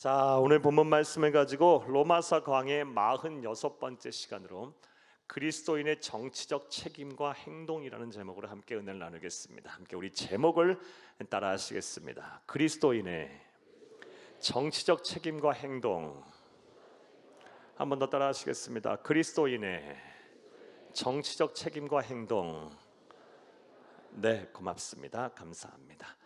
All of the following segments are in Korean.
자, 오늘 본문 말씀을 가지고 로마서 강의 46번째 시간으로 그리스도인의 정치적 책임과 행동이라는 제목으로 함께 은혜를 나누겠습니다. 함께 우리 제목을 따라 하시겠습니다. 그리스도인의 정치적 책임과 행동. 한 번 더 따라 하시겠습니다. 그리스도인의 정치적 책임과 행동. 네, 고맙습니다. 감사합니다.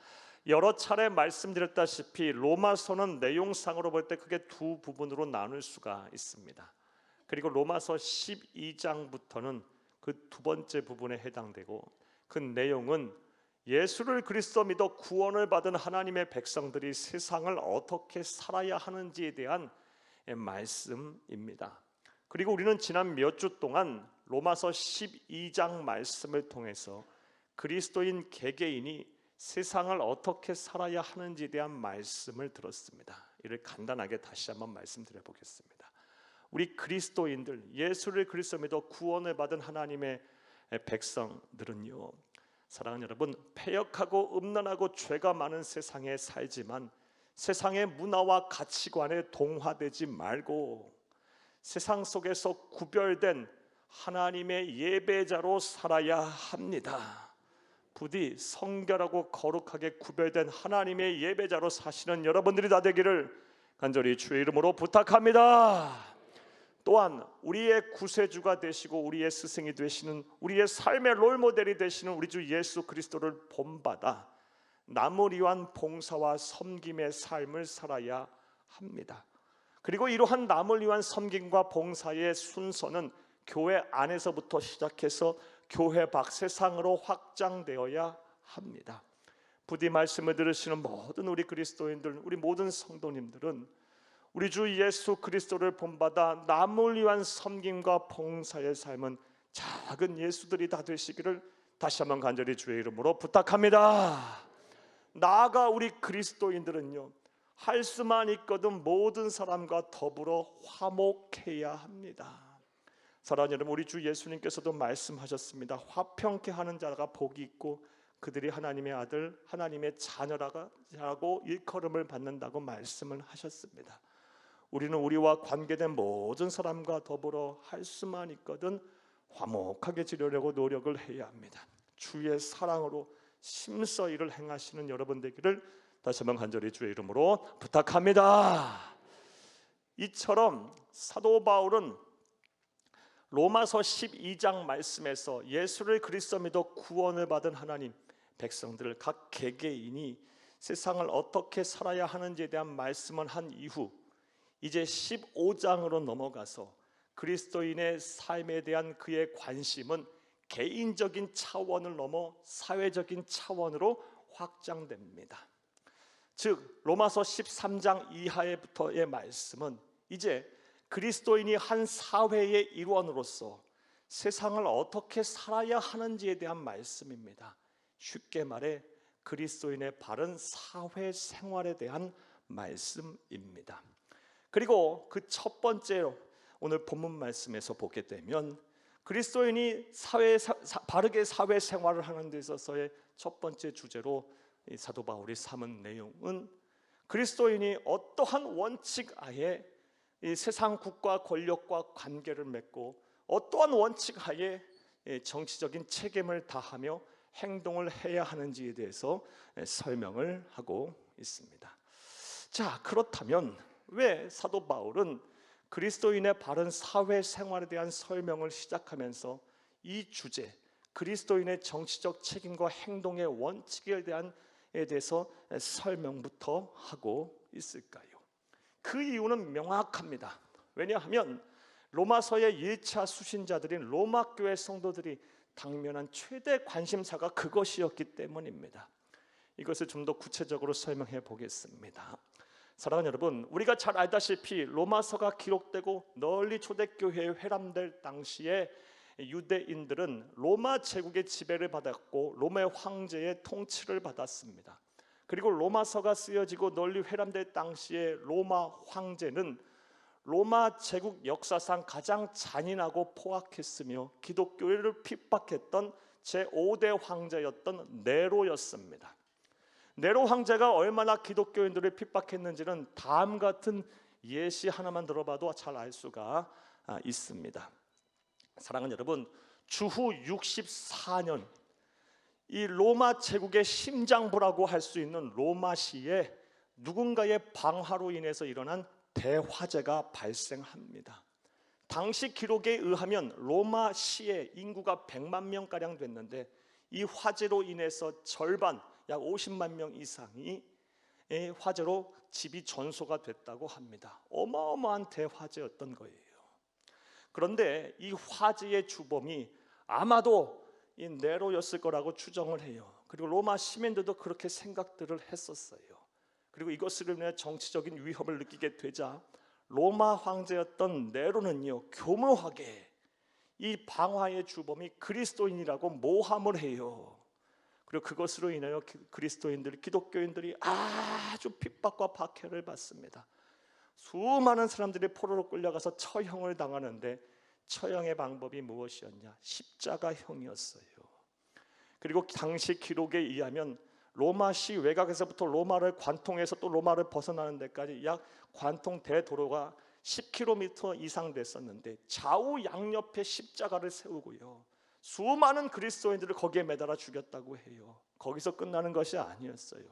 여러 차례 말씀드렸다시피 로마서는 내용상으로 볼 때 크게 두 부분으로 나눌 수가 있습니다. 그리고 로마서 12장부터는 그 두 번째 부분에 해당되고, 그 내용은 예수를 그리스도 믿어 구원을 받은 하나님의 백성들이 세상을 어떻게 살아야 하는지에 대한 말씀입니다. 그리고 우리는 지난 몇 주 동안 로마서 12장 말씀을 통해서 그리스도인 개개인이 세상을 어떻게 살아야 하는지에 대한 말씀을 들었습니다. 이를 간단하게 다시 한번 말씀드려 보겠습니다. 우리 그리스도인들, 예수를 그리스도 믿어 구원을 받은 하나님의 백성들은요, 사랑하는 여러분, 패역하고 음란하고 죄가 많은 세상에 살지만 세상의 문화와 가치관에 동화되지 말고 세상 속에서 구별된 하나님의 예배자로 살아야 합니다. 부디 성결하고 거룩하게 구별된 하나님의 예배자로 사시는 여러분들이 다 되기를 간절히 주의 이름으로 부탁합니다. 또한 우리의 구세주가 되시고 우리의 스승이 되시는, 우리의 삶의 롤모델이 되시는 우리 주 예수 그리스도를 본받아 남을 위한 봉사와 섬김의 삶을 살아야 합니다. 그리고 이러한 남을 위한 섬김과 봉사의 순서는 교회 안에서부터 시작해서 교회 밖 세상으로 확장되어야 합니다. 부디 말씀을 들으시는 모든 우리 그리스도인들, 우리 모든 성도님들은 우리 주 예수 그리스도를 본받아 남을 위한 섬김과 봉사의 삶은 작은 예수들이 다 되시기를 다시 한번 간절히 주의 이름으로 부탁합니다. 나아가 우리 그리스도인들은요, 할 수만 있거든 모든 사람과 더불어 화목해야 합니다. 사랑하는 여러분, 우리 주 예수님께서도 말씀하셨습니다. 화평케 하는 자가 복이 있고 그들이 하나님의 아들, 하나님의 자녀라고 일컬음을 받는다고 말씀을 하셨습니다. 우리는 우리와 관계된 모든 사람과 더불어 할 수만 있거든 화목하게 지내려고 노력을 해야 합니다. 주의 사랑으로 심서 일을 행하시는 여러분 되기를 다시 한번 간절히 주의 이름으로 부탁합니다. 이처럼 사도 바울은 로마서 12장 말씀에서 예수를 그리스도 믿어 구원을 받은 하나님 백성들을 각 개개인이 세상을 어떻게 살아야 하는지에 대한 말씀을 한 이후 이제 15장으로 넘어가서 그리스도인의 삶에 대한 그의 관심은 개인적인 차원을 넘어 사회적인 차원으로 확장됩니다. 즉 로마서 13장 이하부터의 말씀은 이제 그리스도인이 한 사회의 일원으로서 세상을 어떻게 살아야 하는지에 대한 말씀입니다. 쉽게 말해 그리스도인의 바른 사회생활에 대한 말씀입니다. 그리고 그 첫 번째로 오늘 본문 말씀에서 보게 되면 그리스도인이 바르게 사회생활을 하는 데 있어서의 첫 번째 주제로 사도 바울이 삼은 내용은 그리스도인이 어떠한 원칙 하에 이 세상 국가 권력과 관계를 맺고 어떠한 원칙 하에 정치적인 책임을 다하며 행동을 해야 하는지에 대해서 설명을 하고 있습니다. 자, 그렇다면 왜 사도 바울은 그리스도인의 바른 사회생활에 대한 설명을 시작하면서 이 주제, 그리스도인의 정치적 책임과 행동의 원칙에 대해서 설명부터 하고 있을까요? 그 이유는 명확합니다. 왜냐하면 로마서의 1차 수신자들인 로마교회 성도들이 당면한 최대 관심사가 그것이었기 때문입니다. 이것을 좀 더 구체적으로 설명해 보겠습니다. 사랑하는 여러분, 우리가 잘 알다시피 로마서가 기록되고 널리 초대교회에 회람될 당시에 유대인들은 로마 제국의 지배를 받았고 로마 황제의 통치를 받았습니다. 그리고 로마서가 쓰여지고 널리 회람될 당시에 로마 황제는 로마 제국 역사상 가장 잔인하고 포악했으며 기독교를 핍박했던 제5대 황제였던 네로였습니다. 네로 황제가 얼마나 기독교인들을 핍박했는지는 다음 같은 예시 하나만 들어봐도 잘 알 수가 있습니다. 사랑하는 여러분, 주후 64년 이 로마 제국의 심장부라고 할 수 있는 로마시에 누군가의 방화로 인해서 일어난 대화재가 발생합니다. 당시 기록에 의하면 로마시의 인구가 100만 명가량 됐는데 이 화재로 인해서 절반, 약 50만 명 이상이 화재로 집이 전소가 됐다고 합니다. 어마어마한 대화재였던 거예요. 그런데 이 화재의 주범이 아마도 이 네로였을 거라고 추정을 해요. 그리고 로마 시민들도 그렇게 생각들을 했었어요. 그리고 이것으로 인해 정치적인 위협을 느끼게 되자 로마 황제였던 네로는요, 교묘하게 이 방화의 주범이 그리스도인이라고 모함을 해요. 그리고 그것으로 인하여 그리스도인들이, 기독교인들이 아주 핍박과 박해를 받습니다. 수많은 사람들이 포로로 끌려가서 처형을 당하는데 처형의 방법이 무엇이었냐? 십자가형이었어요. 그리고 당시 기록에 의하면 로마시 외곽에서부터 로마를 관통해서 또 로마를 벗어나는 데까지 약 관통 대도로가 10km 이상 됐었는데 좌우 양옆에 십자가를 세우고요, 수많은 그리스도인들을 거기에 매달아 죽였다고 해요. 거기서 끝나는 것이 아니었어요.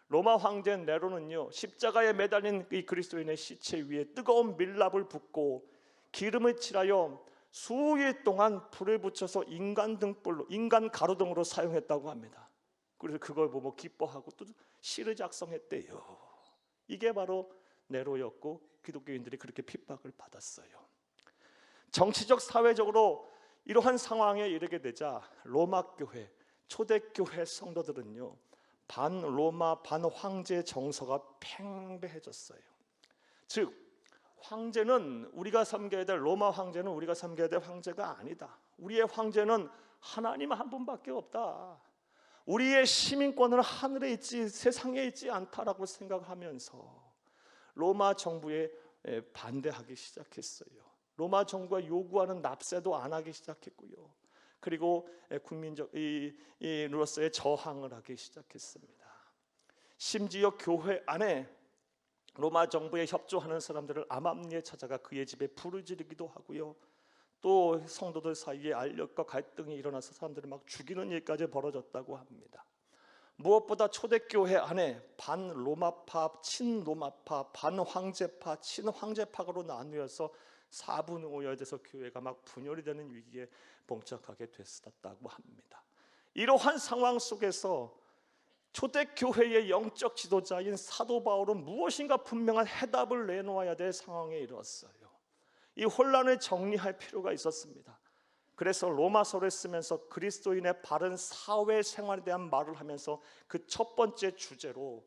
로마 황제 네로는요, 십자가에 매달린 이 그리스도인의 시체 위에 뜨거운 밀랍을 붓고 기름을 칠하여 수일 동안 불을 붙여서 인간 등불로, 인간 가로등으로 사용했다고 합니다. 그래서 그걸 보고 기뻐하고 또 시를 작성했대요. 이게 바로 네로였고 기독교인들이 그렇게 핍박을 받았어요. 정치적 사회적으로 이러한 상황에 이르게 되자 로마 교회, 초대교회 성도들은요, 반로마 반황제 정서가 팽배해졌어요. 즉 황제는 우리가 섬겨야 될, 로마 황제는 우리가 섬겨야 될 황제가 아니다. 우리의 황제는 하나님 한 분밖에 없다. 우리의 시민권은 하늘에 있지 세상에 있지 않다라고 생각하면서 로마 정부에 반대하기 시작했어요. 로마 정부가 요구하는 납세도 안 하기 시작했고요. 그리고 국민적 이로서의 저항을 하기 시작했습니다. 심지어 교회 안에 로마 정부에 협조하는 사람들을 암암리에 찾아가 그의 집에 불을 지르기도 하고요. 또 성도들 사이에 알력과 갈등이 일어나서 사람들을 막 죽이는 일까지 벌어졌다고 합니다. 무엇보다 초대교회 안에 반로마파, 친로마파, 반황제파, 친황제파로 나누어서 4분 5열돼서 교회가 막 분열이 되는 위기에 봉착하게 됐었다고 합니다. 이러한 상황 속에서 초대교회의 영적 지도자인 사도 바울은 무엇인가 분명한 해답을 내놓아야 될 상황에 이르렀어요. 이 혼란을 정리할 필요가 있었습니다. 그래서 로마서를 쓰면서 그리스도인의 바른 사회생활에 대한 말을 하면서 그 첫 번째 주제로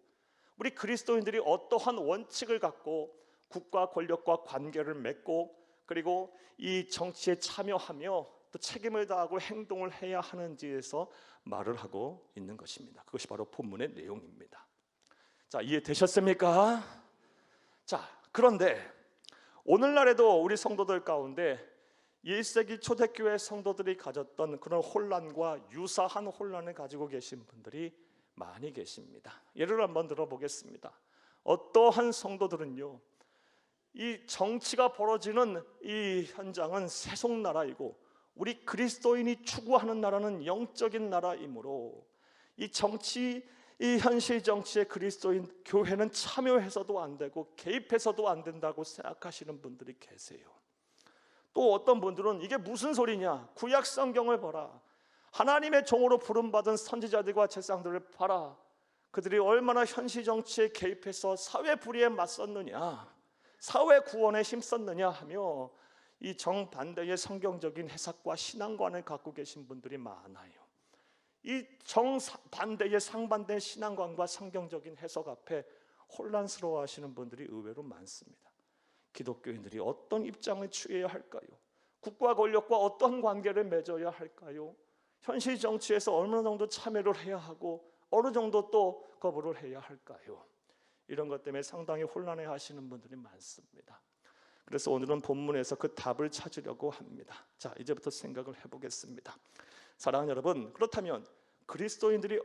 우리 그리스도인들이 어떠한 원칙을 갖고 국가 권력과 관계를 맺고 그리고 이 정치에 참여하며 또 책임을 다하고 행동을 해야 하는지에서 말을 하고 있는 것입니다. 그것이 바로 본문의 내용입니다. 자, 이해되셨습니까? 자, 그런데 오늘날에도 우리 성도들 가운데 1세기 초대교회 성도들이 가졌던 그런 혼란과 유사한 혼란을 가지고 계신 분들이 많이 계십니다. 예를 한번 들어보겠습니다. 어떠한 성도들은요, 이 정치가 벌어지는 이 현장은 세속 나라이고 우리 그리스도인이 추구하는 나라는 영적인 나라이므로 이 정치, 이 현실 정치에 그리스도인 교회는 참여해서도 안 되고 개입해서도 안 된다고 생각하시는 분들이 계세요. 또 어떤 분들은 이게 무슨 소리냐, 구약 성경을 봐라, 하나님의 종으로 부름받은 선지자들과 제사장들을 봐라, 그들이 얼마나 현실 정치에 개입해서 사회 불의에 맞섰느냐, 사회 구원에 힘썼느냐 하며 이 정반대의 성경적인 해석과 신앙관을 갖고 계신 분들이 많아요. 이 정반대의 상반된 신앙관과 성경적인 해석 앞에 혼란스러워하시는 분들이 의외로 많습니다. 기독교인들이 어떤 입장을 취해야 할까요? 국가 권력과 어떤 관계를 맺어야 할까요? 현실 정치에서 어느 정도 참여를 해야 하고 어느 정도 또 거부를 해야 할까요? 이런 것 때문에 상당히 혼란해 하시는 분들이 많습니다. 그래서 오늘은 본문에서 그 답을 찾으려고 합니다. 자, 이제부터 생각을 해보겠습니다. 사랑하는 여러분, 그렇다면 그리스도인들이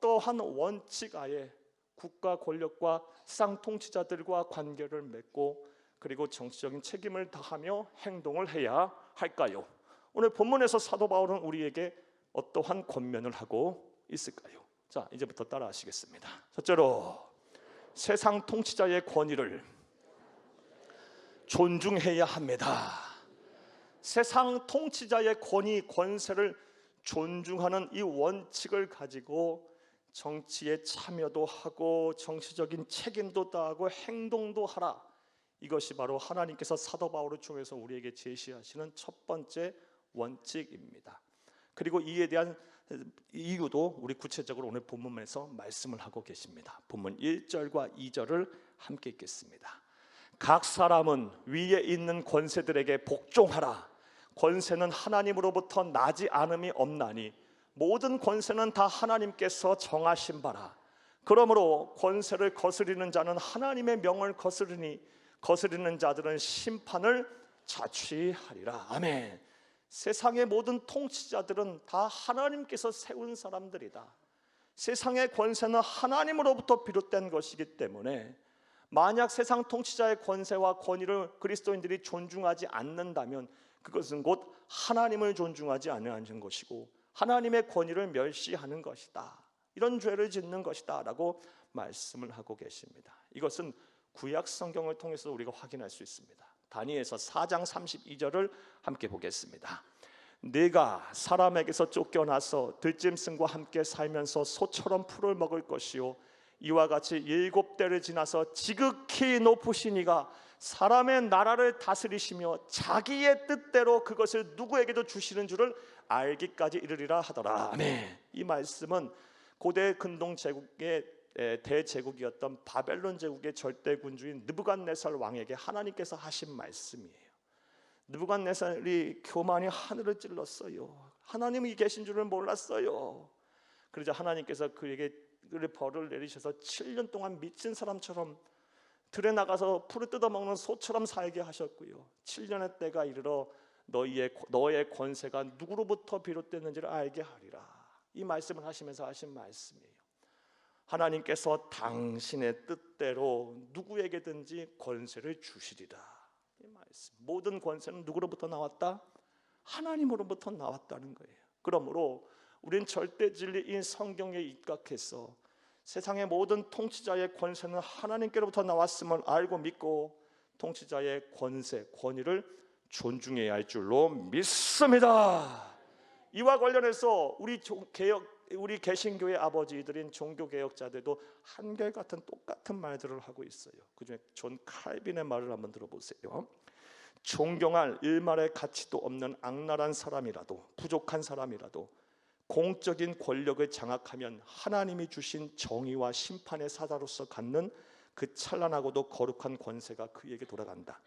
어떠한 원칙 하에 국가 권력과 세상 통치자들과 관계를 맺고 그리고 정치적인 책임을 다하며 행동을 해야 할까요? 오늘 본문에서 사도 바울은 우리에게 어떠한 권면을 하고 있을까요? 자, 이제부터 따라 하시겠습니다. 첫째로, 세상 통치자의 권위를 존중해야 합니다. 세상 통치자의 권위, 권세를 존중하는 이 원칙을 가지고 정치에 참여도 하고 정치적인 책임도 다하고 행동도 하라. 이것이 바로 하나님께서 사도 바울을 통해서 우리에게 제시하시는 첫 번째 원칙입니다. 그리고 이에 대한 이유도 우리 구체적으로 오늘 본문에서 말씀을 하고 계십니다. 본문 1절과 2절을 함께 읽겠습니다. 각 사람은 위에 있는 권세들에게 복종하라. 권세는 하나님으로부터 나지 않음이 없나니 모든 권세는 다 하나님께서 정하신 바라. 그러므로 권세를 거스리는 자는 하나님의 명을 거스르니 거스리는 자들은 심판을 자취하리라. 아멘. 세상의 모든 통치자들은 다 하나님께서 세운 사람들이다. 세상의 권세는 하나님으로부터 비롯된 것이기 때문에 만약 세상 통치자의 권세와 권위를 그리스도인들이 존중하지 않는다면 그것은 곧 하나님을 존중하지 않는 것이고 하나님의 권위를 멸시하는 것이다. 이런 죄를 짓는 것이다 라고 말씀을 하고 계십니다. 이것은 구약 성경을 통해서 우리가 확인할 수 있습니다. 다니엘서 4장 32절을 함께 보겠습니다. 네가 사람에게서 쫓겨나서 들짐승과 함께 살면서 소처럼 풀을 먹을 것이요 이와 같이 7대를 지나서 지극히 높으신 이가 사람의 나라를 다스리시며 자기의 뜻대로 그것을 누구에게도 주시는 줄을 알기까지 이르리라 하더라. 아멘. 이 말씀은 고대 근동 제국의 대제국이었던 바벨론 제국의 절대 군주인 느부갓네살 왕에게 하나님께서 하신 말씀이에요. 느부갓네살이 교만이 하늘을 찔렀어요. 하나님이 계신 줄을 몰랐어요. 그러자 하나님께서 그에게 벌을 내리셔서 7년 동안 미친 사람처럼 들에 나가서 풀을 뜯어먹는 소처럼 살게 하셨고요. 7년의 때가 이르러 너의 권세가 누구로부터 비롯됐는지를 알게 하리라. 이 말씀을 하시면서 하신 말씀이에요. 하나님께서 당신의 뜻대로 누구에게든지 권세를 주시리라. 이 말씀. 모든 권세는 누구로부터 나왔다? 하나님으로부터 나왔다는 거예요. 그러므로 우리는 절대 진리인 성경에 입각해서 세상의 모든 통치자의 권세는 하나님께로부터 나왔음을 알고 믿고 통치자의 권세, 권위를 존중해야 할 줄로 믿습니다. 이와 관련해서 우리 개신교의 아버지들인 종교개혁자들도 한결같은 똑같은 말들을 하고 있어요. 그중에 존 칼빈의 말을 한번 들어보세요. 존경할 일말의 가치도 없는 악랄한 사람이라도 부족한 사람이라도 공적인 권력을 장악하면 하나님이 주신 정의와 심판의 사자로서 갖는 그 찬란하고도 거룩한 권세가 그에게 돌아간다.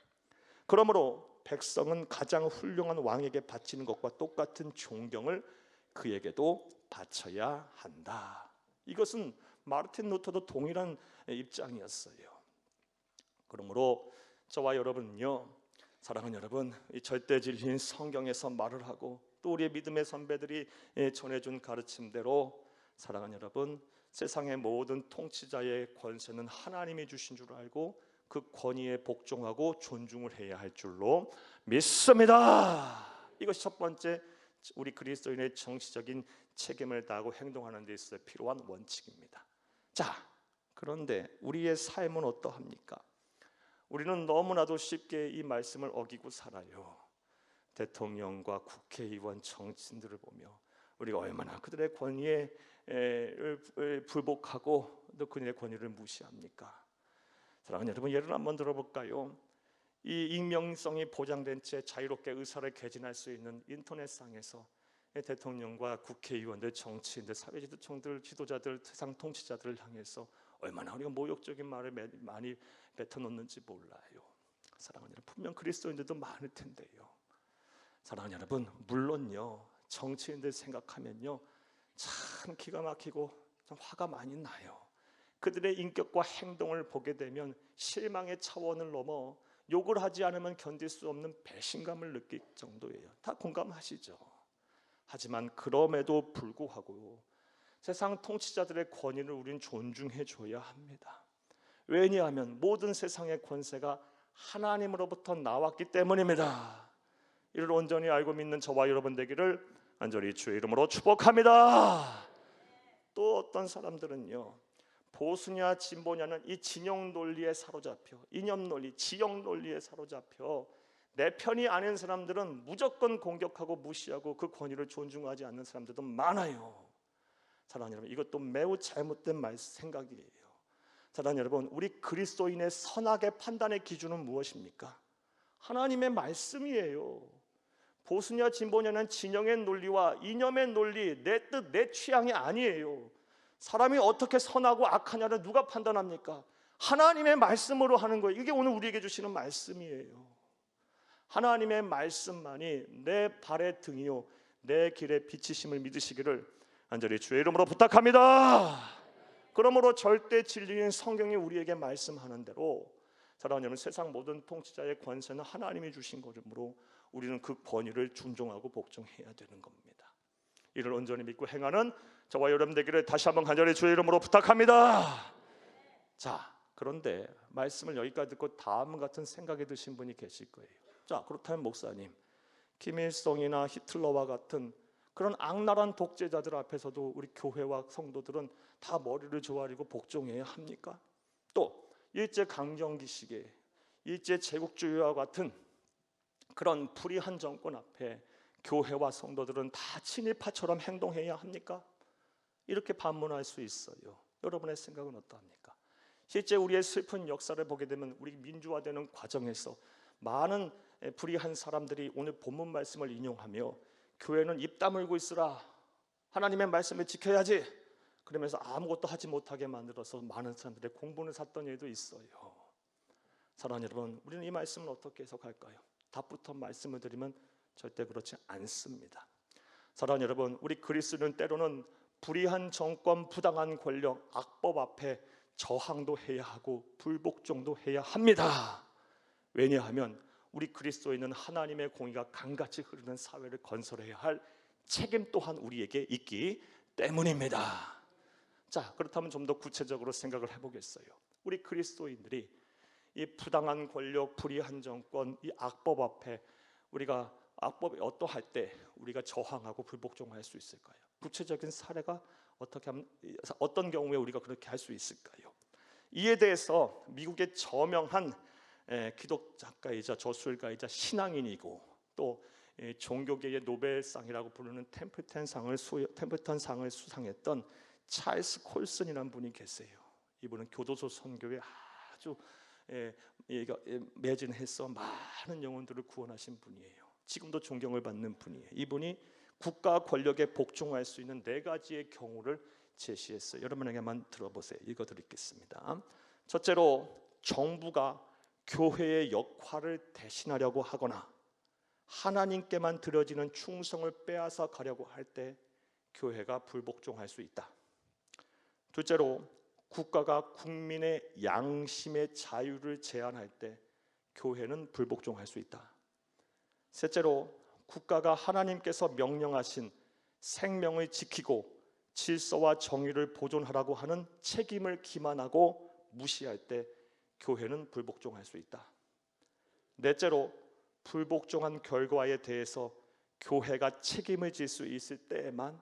그러므로 백성은 가장 훌륭한 왕에게 바치는 것과 똑같은 존경을 그에게도 바쳐야 한다. 이것은 마르틴 루터도 동일한 입장이었어요. 그러므로 저와 여러분은요, 사랑하는 여러분, 이 절대 진리인 성경에서 말을 하고 또 우리의 믿음의 선배들이 전해준 가르침대로 사랑하는 여러분, 세상의 모든 통치자의 권세는 하나님이 주신 줄 알고 그 권위에 복종하고 존중을 해야 할 줄로 믿습니다. 이것이 첫 번째 우리 그리스도인의 정치적인 책임을 다하고 행동하는 데 있어 필요한 원칙입니다. 자, 그런데 우리의 삶은 어떠합니까? 우리는 너무나도 쉽게 이 말씀을 어기고 살아요. 대통령과 국회의원, 정치인들을 보며 우리가 얼마나 그들의 권위에 불복하고 또 그들의 권위를 무시합니까? 사랑하는 여러분, 예를 한번 들어볼까요? 이 익명성이 보장된 채 자유롭게 의사를 개진할 수 있는 인터넷상에서 대통령과 국회의원들, 정치인들, 사회지도층들, 지도자들, 세상 통치자들을 향해서 얼마나 우리가 모욕적인 말을 많이 뱉어놓는지 몰라요. 사랑하는 여러분, 분명 그리스도인들도 많을 텐데요. 사랑하는 여러분, 물론요, 정치인들 생각하면요, 참 기가 막히고 좀 화가 많이 나요. 그들의 인격과 행동을 보게 되면 실망의 차원을 넘어 욕을 하지 않으면 견딜 수 없는 배신감을 느낄 정도예요. 다 공감하시죠? 하지만 그럼에도 불구하고 세상 통치자들의 권위를 우리는 존중해 줘야 합니다. 왜냐하면 모든 세상의 권세가 하나님으로부터 나왔기 때문입니다. 이를 온전히 알고 믿는 저와 여러분 되기를 간절히 주의 이름으로 축복합니다. 또 어떤 사람들은요, 보수냐 진보냐는 이 진영 논리에 사로잡혀, 이념 논리, 지역 논리에 사로잡혀 내 편이 아닌 사람들은 무조건 공격하고 무시하고 그 권위를 존중하지 않는 사람들도 많아요. 사랑하는 여러분, 이것도 매우 잘못된 생각이에요. 사랑하는 여러분, 우리 그리스도인의 선악의 판단의 기준은 무엇입니까? 하나님의 말씀이에요. 보수냐 진보냐는 진영의 논리와 이념의 논리, 내 뜻, 내 취향이 아니에요. 사람이 어떻게 선하고 악하냐를 누가 판단합니까? 하나님의 말씀으로 하는 거예요. 이게 오늘 우리에게 주시는 말씀이에요. 하나님의 말씀만이 내 발의 등이요 내 길의 빛이심을 믿으시기를 간절히 주의 이름으로 부탁합니다. 그러므로 절대 진리인 성경이 우리에게 말씀하는 대로, 사랑하는 여러분, 세상 모든 통치자의 권세는 하나님이 주신 것이므로 우리는 그 권위를 존중하고 복종해야 되는 겁니다. 이를 온전히 믿고 행하는 저와 여러분 되기를 다시 한번 간절히 주의 이름으로 부탁합니다. 자, 그런데 말씀을 여기까지 듣고 다음 같은 생각이 드신 분이 계실 거예요. 자, 그렇다면 목사님, 김일성이나 히틀러와 같은 그런 악랄한 독재자들 앞에서도 우리 교회와 성도들은 다 머리를 조아리고 복종해야 합니까? 또 일제 강점기 시기에 일제 제국주의와 같은 그런 불의한 정권 앞에 교회와 성도들은 다 친일파처럼 행동해야 합니까? 이렇게 반문할 수 있어요. 여러분의 생각은 어떠합니까? 실제 우리의 슬픈 역사를 보게 되면 우리 민주화되는 과정에서 많은 불의한 사람들이 오늘 본문 말씀을 인용하며 교회는 입 다물고 있으라, 하나님의 말씀을 지켜야지, 그러면서 아무것도 하지 못하게 만들어서 많은 사람들의 공분을 샀던 일도 있어요. 사랑하는 여러분, 우리는 이 말씀을 어떻게 해석할까요? 답부터 말씀을 드리면 절대 그렇지 않습니다. 사랑하는 여러분, 우리 그리스도는 때로는 불의한 정권, 부당한 권력, 악법 앞에 저항도 해야 하고 불복종도 해야 합니다. 왜냐하면 우리 그리스도인은 하나님의 공의가 강같이 흐르는 사회를 건설해야 할 책임 또한 우리에게 있기 때문입니다. 자, 그렇다면 좀 더 구체적으로 생각을 해보겠어요. 우리 그리스도인들이 이 부당한 권력, 불의한 정권, 이 악법 앞에 우리가 악법이 어떠할 때 우리가 저항하고 불복종할 수 있을까요? 구체적인 사례가 어떻게 하면, 어떤 경우에 우리가 그렇게 할 수 있을까요? 이에 대해서 미국의 저명한 기독 작가이자 저술가이자 신앙인이고 또 종교계의 노벨상이라고 부르는 템플턴 상을 수상했던 찰스 콜슨이라는 분이 계세요. 이분은 교도소 선교에 아주 매진해서 많은 영혼들을 구원하신 분이에요. 지금도 존경을 받는 분이에요. 이분이 국가 권력에 복종할 수 있는 4가지의 경우를 제시했어요. 여러분에게만 들어보세요. 읽어드리겠습니다. 첫째로, 정부가 교회의 역할을 대신하려고 하거나 하나님께만 드려지는 충성을 빼앗아 가려고 할 때 교회가 불복종할 수 있다. 둘째로, 국가가 국민의 양심의 자유를 제한할 때 교회는 불복종할 수 있다. 셋째로, 국가가 하나님께서 명령하신 생명을 지키고 질서와 정의를 보존하라고 하는 책임을 기만하고 무시할 때 교회는 불복종할 수 있다. 넷째로, 불복종한 결과에 대해서 교회가 책임을 질 수 있을 때에만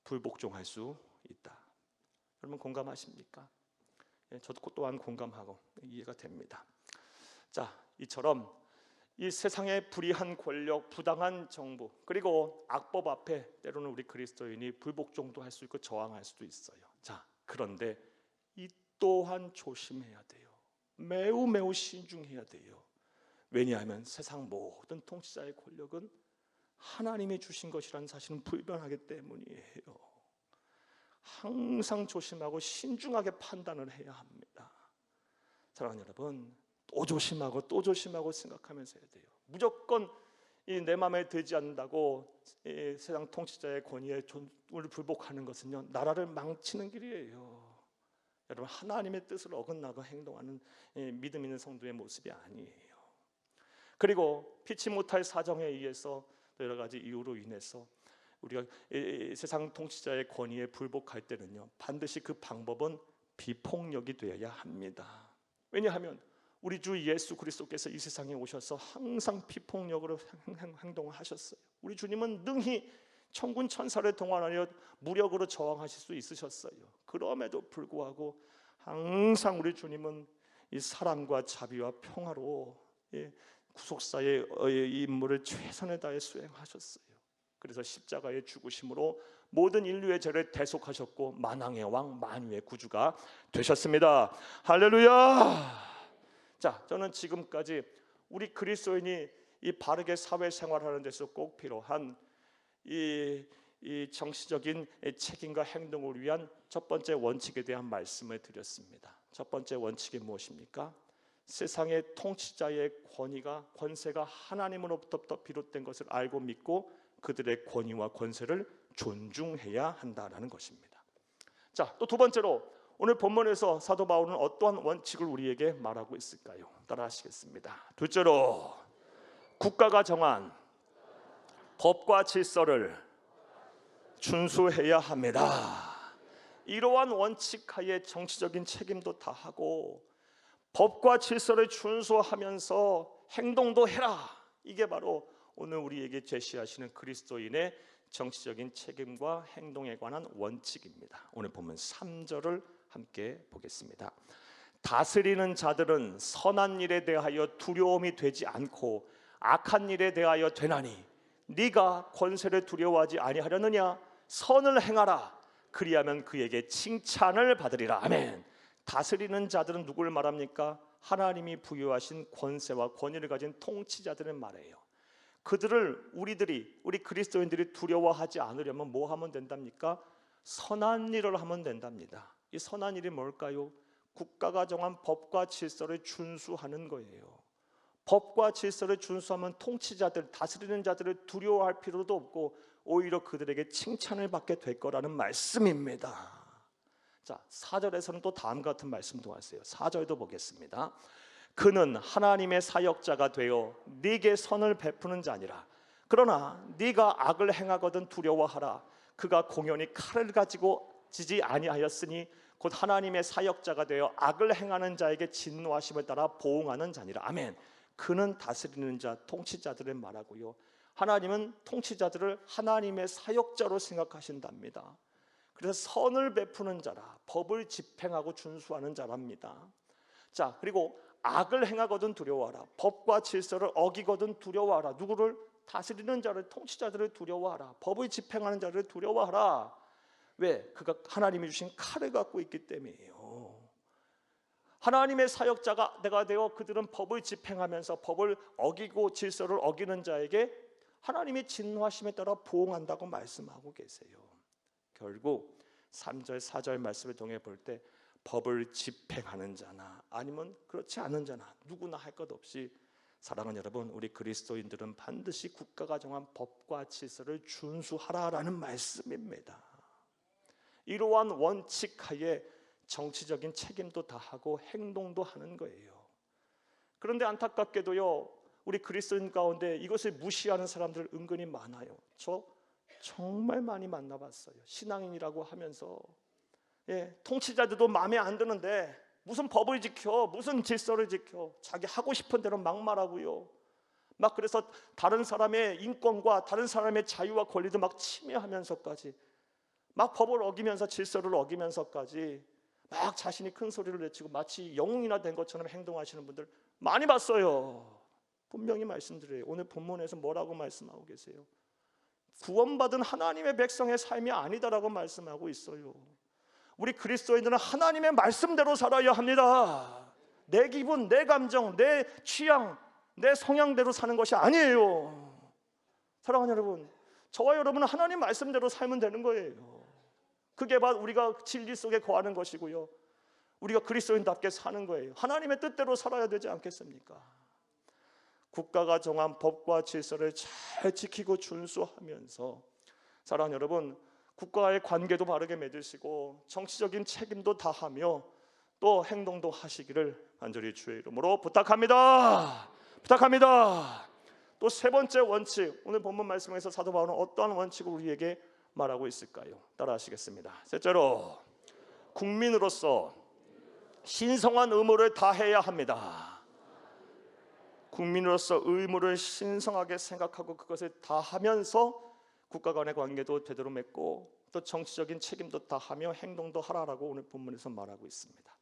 불복종할 수 있다. 여러분 공감하십니까? 저도 또한 공감하고 이해가 됩니다. 자, 이처럼 이 세상의 불의한 권력, 부당한 정부, 그리고 악법 앞에 때로는 우리 그리스도인이 불복종도 할 수 있고 저항할 수도 있어요. 자, 그런데 이 또한 조심해야 돼요. 매우 신중해야 돼요. 왜냐하면 세상 모든 통치자의 권력은 하나님이 주신 것이라는 사실은 불변하기 때문이에요. 항상 조심하고 신중하게 판단을 해야 합니다. 사랑하는 여러분, 또 조심하고 생각하면서 해야 돼요. 무조건 내 마음에 들지 않는다고 세상 통치자의 권위에 불복하는 것은요, 나라를 망치는 길이에요. 여러분, 하나님의 뜻을 어긋나고 행동하는 믿음 있는 성도의 모습이 아니에요. 그리고 피치 못할 사정에 의해서 여러 가지 이유로 인해서 우리가 이 세상 통치자의 권위에 불복할 때는요, 반드시 그 방법은 비폭력이 되어야 합니다. 왜냐하면 우리 주 예수 그리스도께서 이 세상에 오셔서 항상 비폭력으로 행동을 하셨어요. 우리 주님은 능히 천군 천사를 동원하여 무력으로 저항하실 수 있으셨어요. 그럼에도 불구하고 항상 우리 주님은 이 사랑과 자비와 평화로 구속사의 임무를 최선을 다해 수행하셨어요. 그래서 십자가의 죽으심으로 모든 인류의 죄를 대속하셨고 만왕의 왕 만유의 구주가 되셨습니다. 할렐루야. 자, 저는 지금까지 우리 그리스도인이 이 바르게 사회생활하는 데서 꼭 필요한 이 정치적인 책임과 행동을 위한 첫 번째 원칙에 대한 말씀을 드렸습니다. 첫 번째 원칙이 무엇입니까? 세상의 통치자의 권세가 하나님으로부터 비롯된 것을 알고 믿고 그들의 권위와 권세를 존중해야 한다라는 것입니다. 자, 또 두 번째로 오늘 본문에서 사도 바울은 어떠한 원칙을 우리에게 말하고 있을까요? 따라하시겠습니다. 둘째로 국가가 정한 법과 질서를 준수해야 합니다. 이러한 원칙 하에 정치적인 책임도 다하고 법과 질서를 준수하면서 행동도 해라. 이게 바로 오늘 우리에게 제시하시는 그리스도인의 정치적인 책임과 행동에 관한 원칙입니다. 오늘 보면 3절을 함께 보겠습니다. 다스리는 자들은 선한 일에 대하여 두려움이 되지 않고 악한 일에 대하여 되나니 네가 권세를 두려워하지 아니하려느냐? 선을 행하라. 그리하면 그에게 칭찬을 받으리라. 아멘. 다스리는 자들은 누구를 말합니까? 하나님이 부여하신 권세와 권위를 가진 통치자들을 말해요. 그들을 우리 그리스도인들이 두려워하지 않으려면 뭐 하면 된답니까? 선한 일을 하면 된답니다. 이 선한 일이 뭘까요? 국가가 정한 법과 질서를 준수하는 거예요. 법과 질서를 준수하면 통치자들, 다스리는 자들을 두려워할 필요도 없고 오히려 그들에게 칭찬을 받게 될 거라는 말씀입니다. 자, 4절에서는 또 다음과 같은 말씀도 하세요. 4절도 보겠습니다. 그는 하나님의 사역자가 되어 네게 선을 베푸는 자니라. 그러나 네가 악을 행하거든 두려워하라. 그가 공연히 칼을 가지고 지지 아니하였으니 곧 하나님의 사역자가 되어 악을 행하는 자에게 진노하심을 따라 보응하는 자니라. 아멘. 그는 다스리는 자, 통치자들을 말하고요. 하나님은 통치자들을 하나님의 사역자로 생각하신답니다. 그래서 선을 베푸는 자라, 법을 집행하고 준수하는 자랍니다. 자, 그리고 악을 행하거든 두려워하라. 법과 질서를 어기거든 두려워하라. 누구를? 다스리는 자를, 통치자들을 두려워하라. 법을 집행하는 자를 두려워하라. 왜? 그가 하나님이 주신 칼을 갖고 있기 때문이에요. 하나님의 사역자가 내가 되어 그들은 법을 집행하면서 법을 어기고 질서를 어기는 자에게 하나님의 진노하심에 따라 보응한다고 말씀하고 계세요. 결국 3절 4절 말씀을 통해 볼 때 법을 집행하는 자나 아니면 그렇지 않은 자나 누구나 할 것 없이 사랑하는 여러분, 우리 그리스도인들은 반드시 국가가 정한 법과 질서를 준수하라라는 말씀입니다. 이러한 원칙 하에 정치적인 책임도 다하고 행동도 하는 거예요. 그런데 안타깝게도요, 우리 그리스도인 가운데 이것을 무시하는 사람들 은근히 많아요. 저 정말 많이 만나봤어요. 신앙인이라고 하면서 통치자들도 마음에 안 드는데 무슨 법을 지켜, 무슨 질서를 지켜, 자기 하고 싶은 대로 막 말하고요. 막 그래서 다른 사람의 인권과 다른 사람의 자유와 권리도 막 침해하면서까지 막 법을 어기면서 질서를 어기면서까지 막 자신이 큰 소리를 내치고 마치 영웅이나 된 것처럼 행동하시는 분들 많이 봤어요. 분명히 말씀드려요. 오늘 본문에서 뭐라고 말씀하고 계세요? 구원받은 하나님의 백성의 삶이 아니다라고 말씀하고 있어요. 우리 그리스도인들은 하나님의 말씀대로 살아야 합니다. 내 기분, 내 감정, 내 취향, 내 성향대로 사는 것이 아니에요. 사랑하는 여러분, 저와 여러분은 하나님 말씀대로 살면 되는 거예요. 그게 바로 우리가 진리 속에 거하는 것이고요, 우리가 그리스도인답게 사는 거예요. 하나님의 뜻대로 살아야 되지 않겠습니까? 국가가 정한 법과 질서를 잘 지키고 준수하면서 사랑하는 여러분, 국가와의 관계도 바르게 맺으시고 정치적인 책임도 다하며 또 행동도 하시기를 간절히 주의 이름으로 부탁합니다. 또 세 번째 원칙, 오늘 본문 말씀에서 사도 바울은 어떠한 원칙을 우리에게 말하고 있을까요? 따라하시겠습니다. 셋째로, 국민으로서 신성한 의무를 다해야 합니다. 국민으로서 의무를 신성하게 생각하고 그것을 다하면서 국가 간의 관계도 제대로 맺고 또 정치적인 책임도 다하며 행동도 하라라고 오늘 본문에서 말하고 있습니다.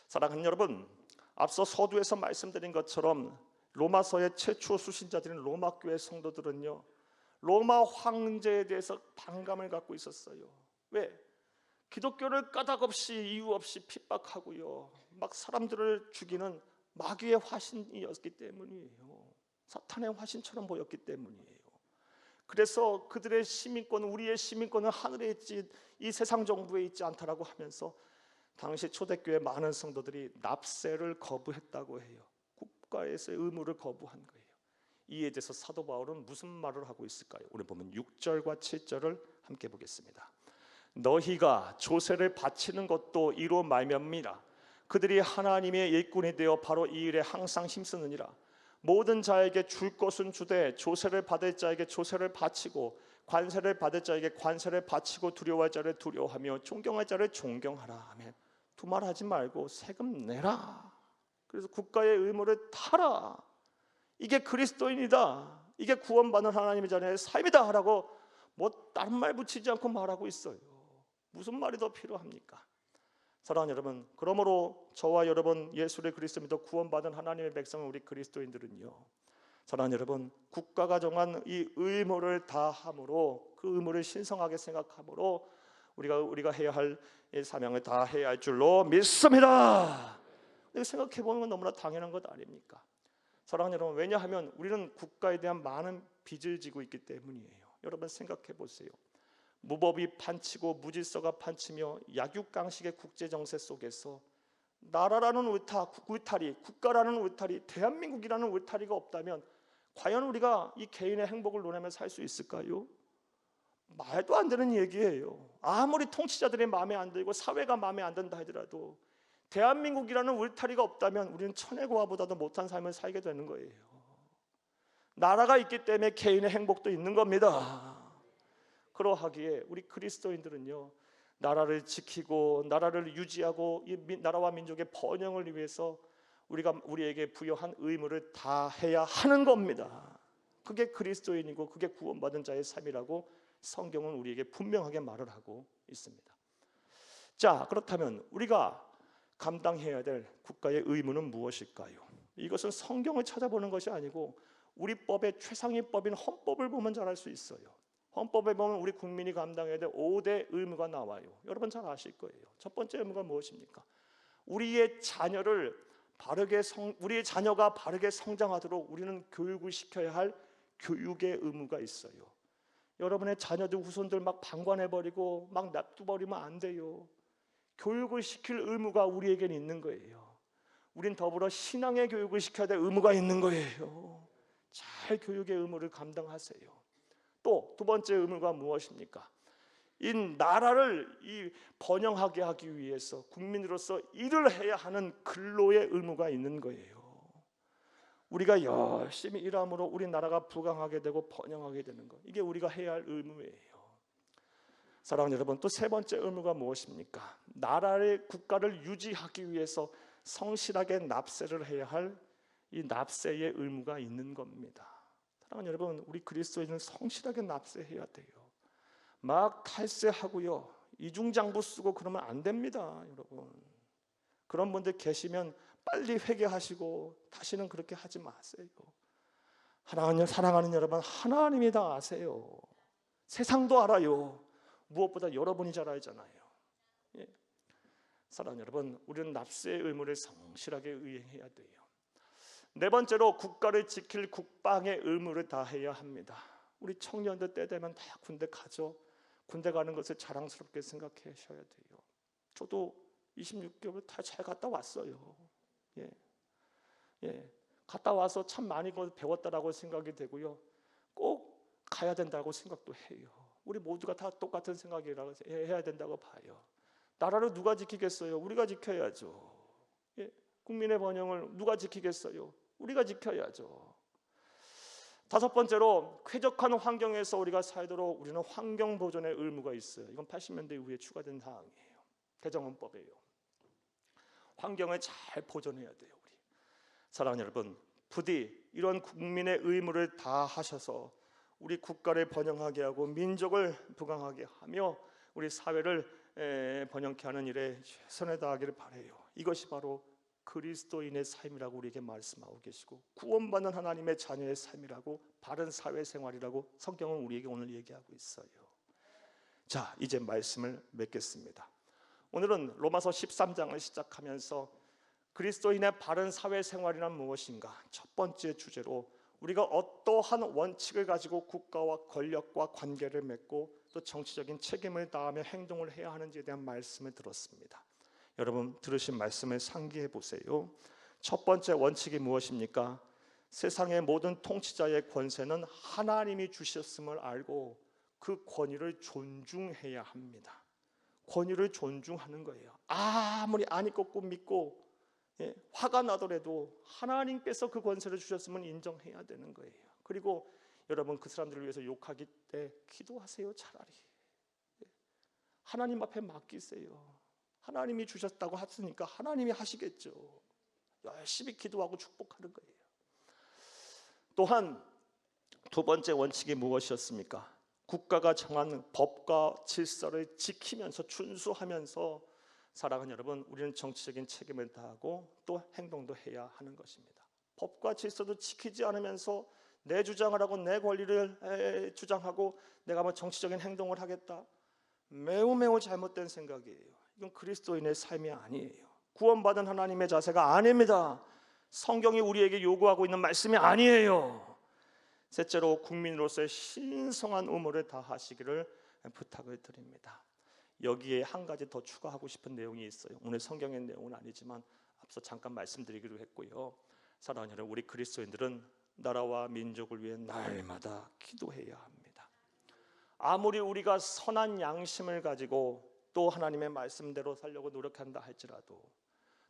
사랑하는 여러분, 앞서 서두에서 말씀드린 것처럼 로마서의 최초 수신자들인 로마 교회 성도들은요, 로마 황제에 대해서 반감을 갖고 있었어요. 왜? 기독교를 까닭없이 이유 없이 핍박하고요, 막 사람들을 죽이는 마귀의 화신이었기 때문이에요. 사탄의 화신처럼 보였기 때문이에요. 그래서 그들의 시민권, 우리의 시민권은 하늘에 있지 이 세상 정부에 있지 않다라고 하면서 당시 초대교회 많은 성도들이 납세를 거부했다고 해요. 국가에서의 의무를 거부한 거예요. 이에 대해서 사도 바울은 무슨 말을 하고 있을까요? 오늘 보면 6절과 7절을 함께 보겠습니다. 너희가 조세를 바치는 것도 이로 말미암이라. 그들이 하나님의 일꾼이 되어 바로 이 일에 항상 힘쓰느니라. 모든 자에게 줄 것은 주되 조세를 받을 자에게 조세를 바치고 관세를 받을 자에게 관세를 바치고 두려워할 자를 두려워하며 존경할 자를 존경하라. 아멘. 두말하지 말고 세금 내라. 그래서 국가의 의무를 타라. 이게 그리스도인이다. 이게 구원받는 하나님의 자녀의 삶이다 라고 뭐 다른 말 붙이지 않고 말하고 있어요. 무슨 말이 더 필요합니까? 사랑하는 여러분, 그러므로 저와 여러분 예수를 그리스도 믿어 구원받은 하나님의 백성 우리 그리스도인들은요, 사랑하는 여러분, 국가가 정한 이 의무를 다함으로, 그 의무를 신성하게 생각함으로 우리가 해야 할 사명을 다 해야 할 줄로 믿습니다. 생각해 보는 건 너무나 당연한 것 아닙니까? 사랑하는 여러분, 왜냐하면 우리는 국가에 대한 많은 빚을 지고 있기 때문이에요. 여러분 생각해 보세요. 무법이 판치고 무질서가 판치며 약육강식의 국제정세 속에서 나라라는 울타리, 국가라는 울타리, 대한민국이라는 울타리가 없다면 과연 우리가 이 개인의 행복을 논하며 살 수 있을까요? 말도 안 되는 얘기예요. 아무리 통치자들의 마음에 안 들고 사회가 마음에 안 든다 하더라도 대한민국이라는 울타리가 없다면 우리는 천의 고아보다도 못한 삶을 살게 되는 거예요. 나라가 있기 때문에 개인의 행복도 있는 겁니다. 그러하기에 우리 그리스도인들은요, 나라를 지키고 나라를 유지하고 이 나라와 민족의 번영을 위해서 우리에게 부여한 의무를 다 해야 하는 겁니다. 그게 그리스도인이고 그게 구원받은 자의 삶이라고 성경은 우리에게 분명하게 말을 하고 있습니다. 자, 그렇다면 우리가 감당해야 될 국가의 의무는 무엇일까요? 이것은 성경을 찾아보는 것이 아니고 우리 법의 최상위법인 헌법을 보면 잘 알 수 있어요. 헌법에 보면 우리 국민이 감당해야 될 5대 의무가 나와요. 여러분 잘 아실 거예요. 첫 번째 의무가 무엇입니까? 우리의 자녀가 바르게 성장하도록 우리는 교육을 시켜야 할 교육의 의무가 있어요. 여러분의 자녀들 후손들 막 방관해버리고 막 놔둬버리면 안 돼요. 교육을 시킬 의무가 우리에겐 있는 거예요. 우린 더불어 신앙의 교육을 시켜야 될 의무가 있는 거예요. 잘 교육의 의무를 감당하세요. 또 두 번째 의무가 무엇입니까? 이 나라를 번영하게 하기 위해서 국민으로서 일을 해야 하는 근로의 의무가 있는 거예요. 우리가 열심히 일함으로 우리 나라가 부강하게 되고 번영하게 되는 것, 이게 우리가 해야 할 의무예요. 사랑하는 여러분, 또 세 번째 의무가 무엇입니까? 국가를 유지하기 위해서 성실하게 납세를 해야 할 이 납세의 의무가 있는 겁니다. 사랑하는 여러분, 우리 그리스도인은 성실하게 납세해야 돼요. 막 탈세하고요, 이중장부 쓰고 그러면 안 됩니다. 여러분, 그런 분들 계시면 빨리 회개하시고 다시는 그렇게 하지 마세요. 사랑하는 여러분, 하나님이 다 아세요. 세상도 알아요. 무엇보다 여러분이 잘 알잖아요. 예. 사랑하는 여러분, 우리는 납세의 의무를 성실하게 이행해야 돼요. 네 번째로, 국가를 지킬 국방의 의무를 다해야 합니다. 우리 청년들 때 되면 다 군대 가죠. 군대 가는 것을 자랑스럽게 생각하셔야 돼요. 저도 26개월 다 잘 갔다 왔어요. 갔다 와서 참 많이 배웠다라고 생각이 되고요, 꼭 가야 된다고 생각도 해요. 우리 모두가 다 똑같은 생각이라고 해야 된다고 봐요. 나라를 누가 지키겠어요? 우리가 지켜야죠. 국민의 번영을 누가 지키겠어요? 우리가 지켜야죠. 다섯 번째로 쾌적한 환경에서 우리가 살도록 우리는 환경 보존의 의무가 있어요. 이건 80년대 이후에 추가된 사항이에요. 개정헌법이에요. 환경을 잘 보존해야 돼요. 우리 사랑하는 여러분, 부디 이런 국민의 의무를 다 하셔서 우리 국가를 번영하게 하고 민족을 부강하게 하며 우리 사회를 번영케 하는 일에 최선을 다하기를 바라요. 이것이 바로 그리스도인의 삶이라고 우리에게 말씀하고 계시고 구원받는 하나님의 자녀의 삶이라고 바른 사회생활이라고 성경은 우리에게 오늘 얘기하고 있어요. 자, 이제 말씀을 맺겠습니다. 오늘은 로마서 13장을 시작하면서 그리스도인의 바른 사회생활이란 무엇인가 첫 번째 주제로 우리가 어떠한 원칙을 가지고 국가와 권력과 관계를 맺고 또 정치적인 책임을 다하며 행동을 해야 하는지에 대한 말씀을 들었습니다. 여러분 들으신 말씀을 상기해 보세요. 첫 번째 원칙이 무엇입니까? 세상의 모든 통치자의 권세는 하나님이 주셨음을 알고 그 권위를 존중해야 합니다. 권위를 존중하는 거예요. 아무리 안 믿고 화가 나더라도 하나님께서 그 권세를 주셨으면 인정해야 되는 거예요. 그리고 여러분 그 사람들을 위해서 욕하기 때 기도하세요. 차라리 하나님 앞에 맡기세요. 하나님이 주셨다고 했으니까 하나님이 하시겠죠. 열심히 기도하고 축복하는 거예요. 또한 두 번째 원칙이 무엇이었습니까? 국가가 정한 법과 질서를 지키면서 준수하면서 사랑하는 여러분, 우리는 정치적인 책임을 다하고 또 행동도 해야 하는 것입니다. 법과 질서도 지키지 않으면서 내 주장을 하고 내 권리를 주장하고 내가 뭐 정치적인 행동을 하겠다, 매우 잘못된 생각이에요. 이건 그리스도인의 삶이 아니에요. 구원받은 하나님의 자세가 아닙니다. 성경이 우리에게 요구하고 있는 말씀이 아니에요. 셋째로 국민으로서의 신성한 의무를 다하시기를 부탁을 드립니다. 여기에 한 가지 더 추가하고 싶은 내용이 있어요. 오늘 성경의 내용은 아니지만 앞서 잠깐 말씀드리기로 했고요. 사랑하는 여러분, 우리 그리스도인들은 나라와 민족을 위해 날마다 기도해야 합니다. 아무리 우리가 선한 양심을 가지고 또 하나님의 말씀대로 살려고 노력한다 할지라도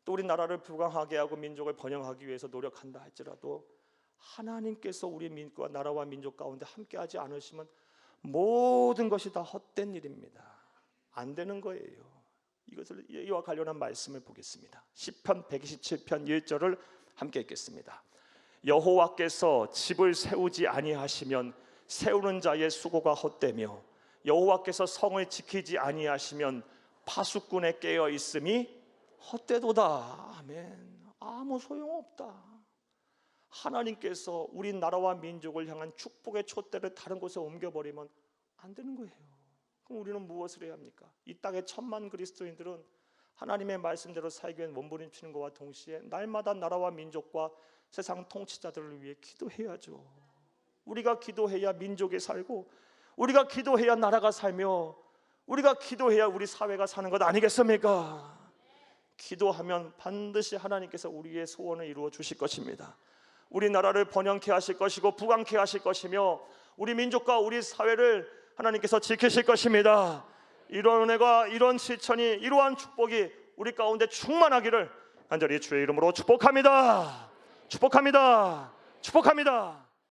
또 우리 나라를 부강하게 하고 민족을 번영하기 위해서 노력한다 할지라도 하나님께서 우리 민족과 나라와 민족 가운데 함께하지 않으시면 모든 것이 다 헛된 일입니다. 안 되는 거예요. 이와 관련한 말씀을 보겠습니다. 시편 127편 1절을 함께 읽겠습니다. 여호와께서 집을 세우지 아니하시면 세우는 자의 수고가 헛되며 여호와께서 성을 지키지 아니하시면 파수꾼의 깨어 있음이 헛되도다. 아멘. 아무 소용없다. 하나님께서 우리 나라와 민족을 향한 축복의 촛대를 다른 곳에 옮겨버리면 안 되는 거예요. 그럼 우리는 무엇을 해야 합니까? 이 땅의 천만 그리스도인들은 하나님의 말씀대로 살기 위해 몸부림치는 것과 동시에 날마다 나라와 민족과 세상 통치자들을 위해 기도해야죠. 우리가 기도해야 민족이 살고 우리가 기도해야 나라가 살며 우리가 기도해야 우리 사회가 사는 것 아니겠습니까? 기도하면 반드시 하나님께서 우리의 소원을 이루어 주실 것입니다. 우리 나라를 번영케 하실 것이고 부강케 하실 것이며 우리 민족과 우리 사회를 하나님께서 지키실 것입니다. 이런 은혜가 이런 실천이 이러한 축복이 우리 가운데 충만하기를 간절히 주의 이름으로 축복합니다. 축복합니다. 축복합니다.